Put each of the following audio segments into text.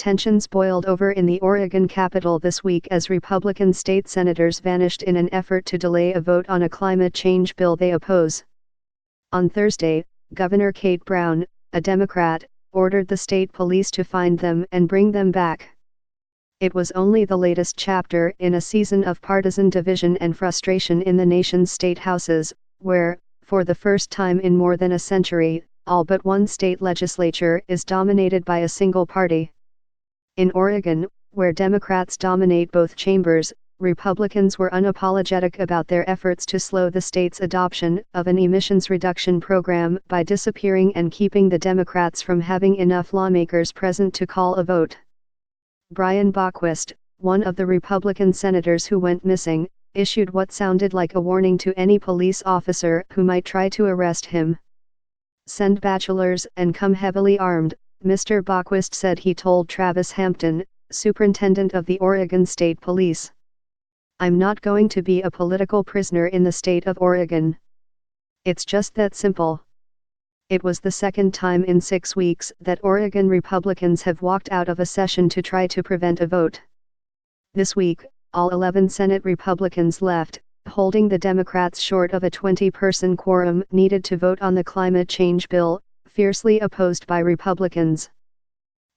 Tensions boiled over in the Oregon Capitol this week as Republican state senators vanished in an effort to delay a vote on a climate change bill they oppose. On Thursday, Governor Kate Brown, a Democrat, ordered the state police to find them and bring them back. It was only the latest chapter in a season of partisan division and frustration in the nation's state houses, where, for the first time in more than a century, all but one state legislature is dominated by a single party. In Oregon, where Democrats dominate both chambers, Republicans were unapologetic about their efforts to slow the state's adoption of an emissions reduction program by disappearing and keeping the Democrats from having enough lawmakers present to call a vote. Brian Bockwist, one of the Republican senators who went missing, issued what sounded like a warning to any police officer who might try to arrest him. "Send bachelors and come heavily armed," Mr. Bockwist said he told Travis Hampton, superintendent of the Oregon State Police. "I'm not going to be a political prisoner in the state of Oregon. It's just that simple." It was the second time in 6 weeks that Oregon Republicans have walked out of a session to try to prevent a vote. This week, all 11 Senate Republicans left, holding the Democrats short of a 20-person quorum needed to vote on the climate change bill, fiercely opposed by Republicans.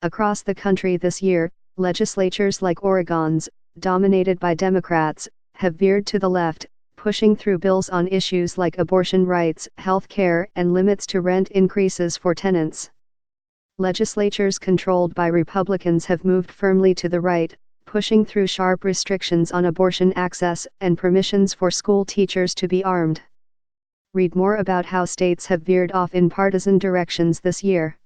Across the country this year, legislatures like Oregon's, dominated by Democrats, have veered to the left, pushing through bills on issues like abortion rights, health care, and limits to rent increases for tenants. Legislatures controlled by Republicans have moved firmly to the right, pushing through sharp restrictions on abortion access and permissions for school teachers to be armed. Read more about how states have veered off in partisan directions this year.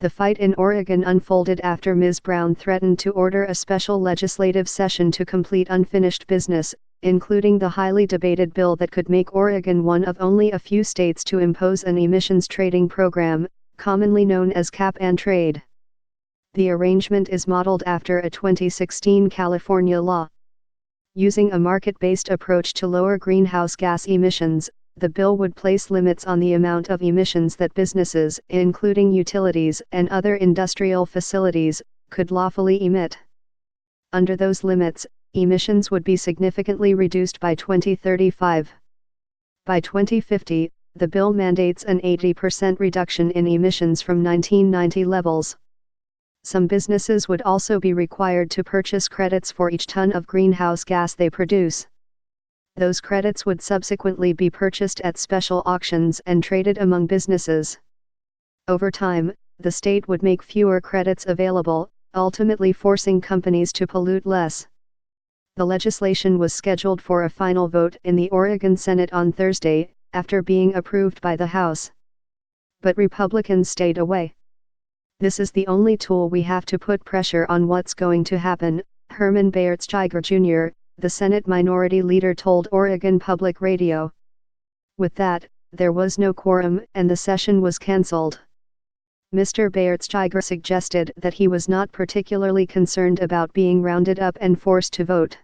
The fight in Oregon unfolded after Ms. Brown threatened to order a special legislative session to complete unfinished business, including the highly debated bill that could make Oregon one of only a few states to impose an emissions trading program, commonly known as cap and trade. The arrangement is modeled after a 2016 California law. Using a market-based approach to lower greenhouse gas emissions, the bill would place limits on the amount of emissions that businesses, including utilities and other industrial facilities, could lawfully emit. Under those limits, emissions would be significantly reduced by 2035. By 2050, the bill mandates an 80% reduction in emissions from 1990 levels. Some businesses would also be required to purchase credits for each ton of greenhouse gas they produce. Those credits would subsequently be purchased at special auctions and traded among businesses. Over time, the state would make fewer credits available, ultimately forcing companies to pollute less. The legislation was scheduled for a final vote in the Oregon Senate on Thursday, after being approved by the House. But Republicans stayed away. "This is the only tool we have to put pressure on what's going to happen," Herman Bayertscheiger Jr., the Senate Minority Leader told Oregon Public Radio. With that, there was no quorum and the session was cancelled. Mr. Bayertscheiger suggested that he was not particularly concerned about being rounded up and forced to vote.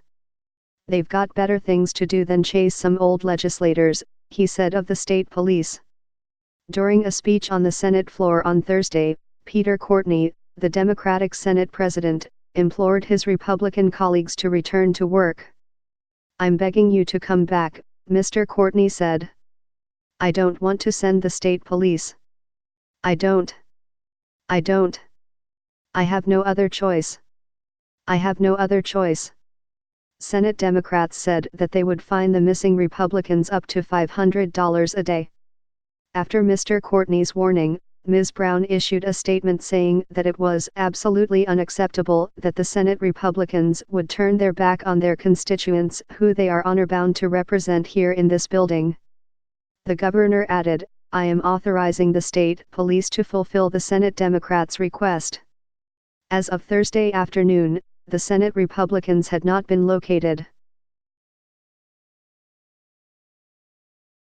"They've got better things to do than chase some old legislators," he said of the state police. During a speech on the Senate floor on Thursday, Peter Courtney, the Democratic Senate president, implored his Republican colleagues to return to work. "I'm begging you to come back," Mr. Courtney said. "I don't want to send the state police. I don't. I have no other choice. I have no other choice." Senate Democrats said that they would fine the missing Republicans up to $500 a day. After Mr. Courtney's warning, Ms. Brown issued a statement saying that it was absolutely unacceptable that the Senate Republicans would turn their back on their constituents who they are honor-bound to represent here in this building. The governor added, "I am authorizing the state police to fulfill the Senate Democrats' request." As of Thursday afternoon, the Senate Republicans had not been located.